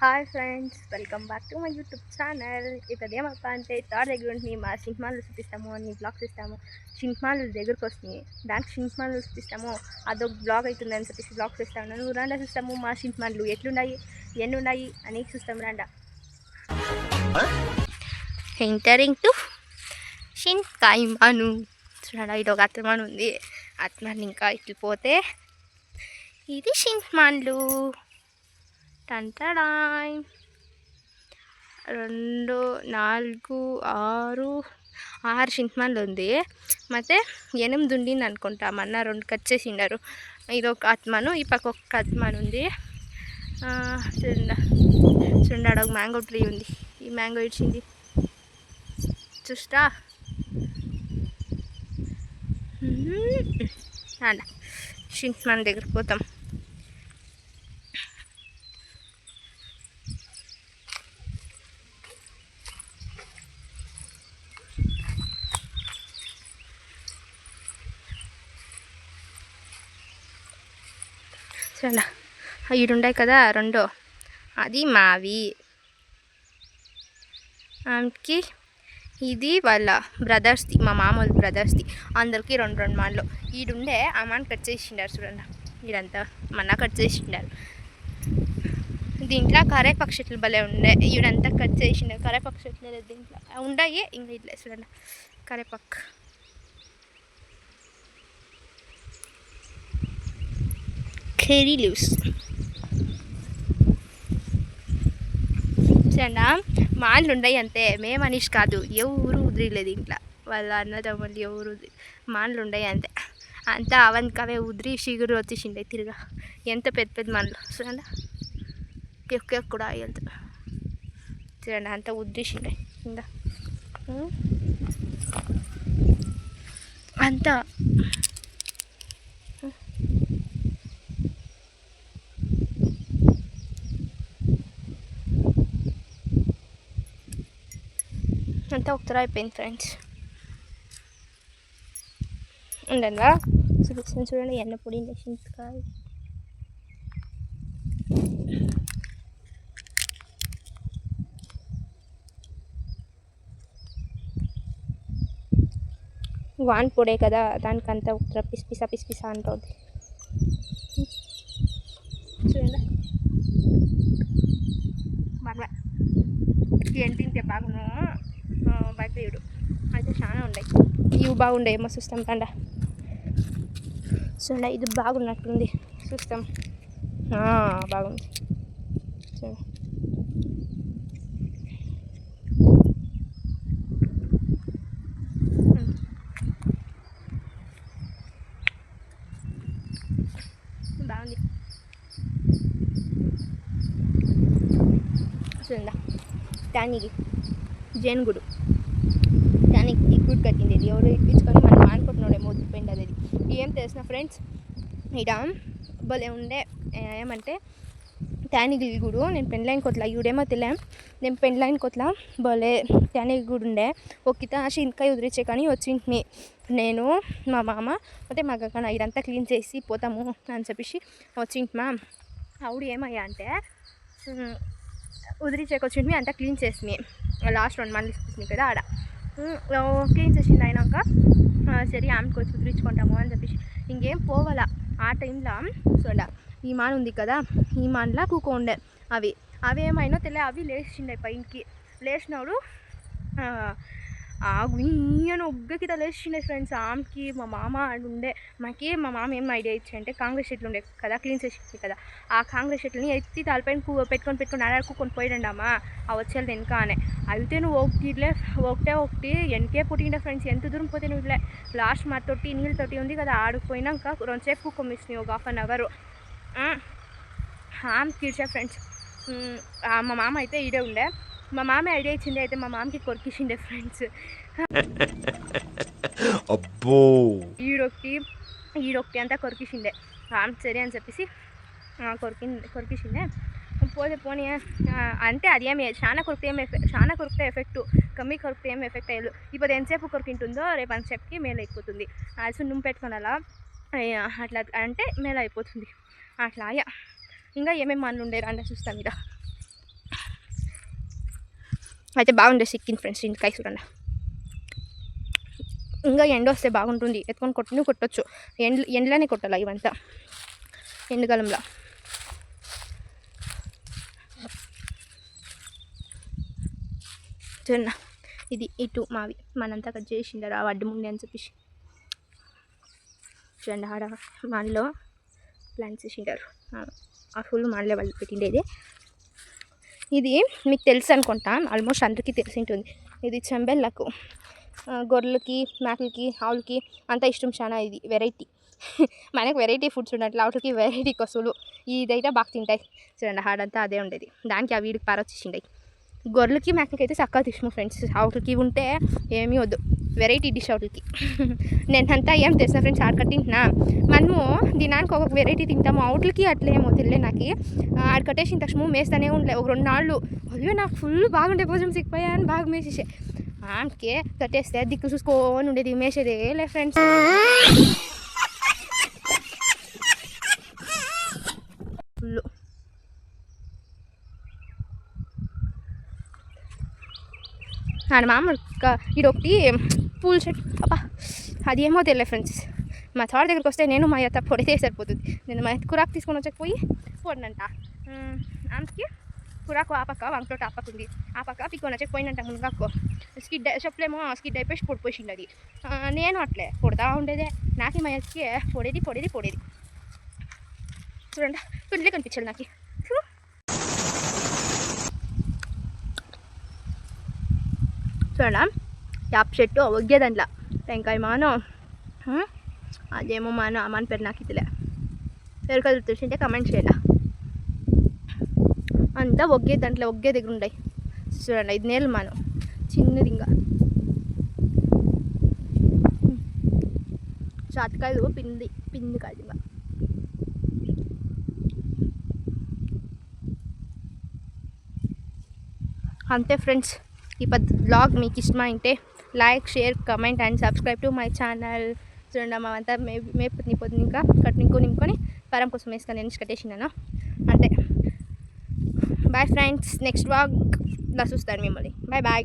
Hi friends, welcome back to my YouTube channel. ఇప్పుడు ఏమప్ప అంటే తాడు దగ్గర ఉంటుంది మా సింహమాలు చూపిస్తాము అని బ్లాగ్స్ ఇస్తాము. సింహమాలు దగ్గరకు వస్తుంది, దానికి సింహమాలు చూపిస్తాము, అదొక బ్లాగ్ అవుతుంది అని చెప్పేసి బ్లాగ్స్ ఇస్తాము. నువ్వు రాండా చూస్తాము మా సింహమాలు ఎట్లున్నాయి ఎన్ని ఉన్నాయి అని చూస్తాము. రాండా ఎంటరింగ్ టు సింహమాను. చూడండి, ఇది ఒక అత్తమాను ఉంది. అత్తమాను ఇంకా ఇట్లు పోతే ఇది సింహమాన్లు. టంటడాయ్ 2 4 6 సింహమాన్లు ఉంది. ಮತ್ತೆ 8 ఉండింది అనుకుంటా. మొన్న 2 కట్ చేసిండారు. ఇది ఒక ఆత్మను, ఈ పక్క ఒక ఆత్మను ఉంది. చూడండి ఒక మ్యాంగో ట్రీ ఉంది. ఈ మ్యాంగో ఇచ్చింది చూస్తా. సింహమాన్ దగ్గర పోతాం. చూడ ఈడుండాయి కదా 2, అది మావి. ఆమెకి ఇది వాళ్ళ బ్రదర్స్ది, మా మామూలు బ్రదర్స్ది. అందరికి 2 మాన్లు. ఈడుండే ఆ మాన్ కట్ చేసిండారు. చూడండి, ఇదంతా మొన్న కట్ చేసిండారు. దీంట్లో కరేపాకు చెట్లు భలే ఉండే. ఈడంతా కట్ చేసిండారు. కరేపాకు చెట్లు లేదు దీంట్లో, ఉన్నాయి ఇంకా ఇట్లే. చూడండి కరేపాకు. కర్రీ లీవ్స్ చూడండి. మాన్లు ఉన్నాయి అంతే, మేము అనీష్ కాదు. ఎవరు ఉదిరిలేదు ఇంట్లో. వాళ్ళ అన్నదమ్ములు ఎవరు మాన్లు ఉన్నాయి అంతే. అంతా అవంకవే ఉదిరి షిగురు వచ్చేసిండే తిరిగా. ఎంత పెద్ద పెద్ద మాన్లు చూడండి. ఎక్కువ కూడా వెళ్తా చూడండి, అంతా ఉద్దేశిండే ఇంకా అంతా. అంతా ఒకసారి అయిపోయింది ఫ్రెండ్స్. ఉండంగా చూపిస్తాను చూడండి. ఎన్న పొడి చింతకాయ వాన్ పొడే కదా, దానికంతా ఒకసారి పిసిపిసా అంటుంది. చూడండి బాగా ఏం తింటే బాగును. బయట అయితే చాలా ఉన్నాయి. ఇవి బాగుండే ఏమో చూస్తాం తండ. చూడండి, ఇది బాగున్నట్టుంది. చూస్తాం. బాగుంది చూడండి. బాగుంది చూడండి. దానికి జేనుగుడు, దానికి ఈ గుడ్ కట్టింది. ఇది ఎవరు ఇప్పించుకొని మనం మానుకుంటున్నాడేమో వదిలిపోయింది. అది ఏం తెలిసిన ఫ్రెండ్స్, ఇడ భలే ఉండే. ఏమంటే ట్యానిగిల్ గుడు. నేను పెండ్లైన్ కొట్ల ఇవిడేమో తెలియం. నేను పెండ్లైన్ కొట్ల భలే ట్యానిగిల్ గుడు ఉండే. ఒక్కిత చింతకాయ ఉదిరిచ్చే కానీ వచ్చింది. నేను మా మామ అంటే మా గక్కన ఇదంతా క్లీన్ చేసి పోతాము అని చెప్పేసి వచ్చింది. మా ఆవిడ ఏమయ్యా అంటే ఉదిరిచేకొచ్చింది, అంతా క్లీన్ చేసింది. లాస్ట్ 2 మంత్స్ తీసుకుంది కదా ఆడ క్లీన్ చేసింది. అయినాక సరే ఆమెకు వచ్చి ఉదిరించుకుంటాము అని చెప్పేసి ఇంకేం పోవాలా. ఆ టైంలో చూడ ఈ మాన్ ఉంది కదా, ఈ మాన్లా కూకోండే. అవి ఏమైనా తెలియ. అవి లేచిండే పైకి. లేచినాడు గుయ్యను ఒగ్గకి లేచిండే ఫ్రెండ్స్. ఆమెకి మా మామ ఉండే. మా మామ ఏం ఐడియా ఇచ్చాయంటే, కాంగ్రెస్ చెట్లు ఉండే కదా, క్లీన్ చేసి కదా, ఆ కాంగ్రెస్ చెట్లని ఎత్తి తలపైన పెట్టుకొని ఆడాడుకొని పోయాడండి అమ్మ. ఆ వచ్చేది వెనక అనే. అయితే నువ్వు ఒకటి వెనకే పుట్టిండే ఫ్రెండ్స్. ఎంత దూరం పోతే నువ్వు ఇట్లే లాస్ట్ మా నీళ్ళ తొట్టి ఉంది కదా, ఆడిపోయినాక 2 సేపు కూకొమ్మిస్తున్నాయి. ఒక 1/2 అవర్ కీడ్చా ఫ్రెండ్స్. మా మామ అయితే ఈడే ఉండే. మా మామ ఐడియా ఇచ్చింది. అయితే మా మామకి కొరికిసిండే ఫ్రెండ్స్. అబ్బో ఈడొక్టి అంతా కొరికిసిండే. సరే అని చెప్పేసి కొరికిసిండే. పోనీ అంటే అది ఏమి చాలా కొరికితే ఎఫెక్టు, కమ్మి కొరికితే ఏమి ఎఫెక్ట్ అయ్యదు. ఇప్పుడు ఎంతసేపు కొరికింటుందో రేపు అంతసేపుకి మేలు అయిపోతుంది. సున్నం పెట్టుకొని అలా అట్లా అంటే మేలు అయిపోతుంది. అట్లా ఇంకా ఏమేమి మాన్లు ఉండేరా అంటే చూస్తాం. ఇక అయితే బాగుండే సిక్కింది ఫ్రెండ్స్ ఇంటికాయ చూడండి. ఇంకా ఎండ వస్తే బాగుంటుంది, ఎత్తుకొని కొట్టొచ్చు. ఎండలోనే కొట్టాలి ఇవంతా ఎండాకాలంలో. చూడన్న ఇది ఇటు మావి మనంతా కట్ చేసిండారు ఆ వడ్డు ముందే అని చెప్పేసి. చూడండి ఆడ మాల్లో ప్లాంట్స్ వేసిండారు, ఆ ఫుల్ మాల్లో వాళ్ళు పెట్టిండేది. ఇది మీకు తెలుసు అనుకుంటా, ఆల్మోస్ట్ అందరికీ తెలిసి ఉంటుంది. ఇది చెంబెళ్ళకు గొర్రెలకి, మేకలకి, ఆవులకి అంతా ఇష్టం చాలా. ఇది వెరైటీ మనకు వెరైటీ ఫుడ్స్ ఉన్నట్లు వాటికి వెరైటీ కసులు ఇదైతే బాగా తింటాయి. చూడండి ఆడంతా అదే ఉండేది, దానికి ఆ వీడికి పారొచ్చేసిండాయి. గొర్రెలకి మేకలకి అయితే చక్కగా ఇష్టం ఫ్రెండ్స్, ఆవులకి ఉంటే ఏమీ వద్దు, వెరైటీ డిష్ ఆవులకి. నేనంతా ఏం తెసిన ఫ్రెండ్స్ ఆడకట్టి తింటున్నా. మనము దినానికి ఒక వెరైటీ తింటాము, ఆవులకి అట్లేమో తెలియదు నాకు. ఆడకట్టేసిన తక్షణము మేస్తూనే ఉండలే ఒక 2 నాళ్ళు. అయ్యో నాకు ఫుల్ బాగుండే భోజనం సిక్కిపోయా అని బాగా మేసేసే. ఆమెకే కట్టేస్తే దిక్కు చూసుకొని ఉండేది, మేసేదే లే ఫ్రెండ్స్. ఫుల్ అండ్ మామూలు ఇదొకటి పూల చెట్టు, అబ్బా అది ఏమో తెలియదు ఫ్రెండ్స్. మా తోట దగ్గరికి వస్తే నేను మా అత్త పొడితే సరిపోతుంది. నేను మా అత్త కురాకు తీసుకొని వచ్చకపోయి పొడినంట. ఆమెకి కురాకు ఆ పక్క, వంకతోట ఆ పక్క ఉంది, ఆ పక్క పిక్కొని వచ్చకపోయినంట మునగాకు. స్కిడ్ చెప్పలేమో స్కిడ్ అయిపోయి పొడిపోసింది అది. నేను అట్లే పొడతా ఉండేదే, నాకు మా అత్తకి పొడేది. చూడండి పిండిలే కనిపించాలి నాకు. చూడ యాప్ చెట్టు ఒగ్గే దాంట్లో టెంకాయ మాను, అదేమో మాను అమ్మాని పేరు నాకు ఇదిలే. ఎవరికైనా తెలిసింటే కమెంట్ చేయాలి. అంతా ఒగ్గే దాంట్లో ఒగ్గే దగ్గర ఉన్నాయి. చూడండి 5 నెలలు మాను, చిన్నది. ఇంకా చాతకాయలు పిండి కాదు ఇంకా. అంతే ఫ్రెండ్స్, ఈ బ్లాగ్ మీకు ఇష్టమైంటే like, share, comment and subscribe to my channel. చూడండి మా అంతా మేపుని పొద్దున ఇంకా నింపుకొని పరం కోసం వేసుకొని నేను కట్టేసినాను అంతే. బాయ్ ఫ్రెండ్స్, నెక్స్ట్ బ్లాగ్ చూస్తాను మిమ్మల్ని. బాయ్.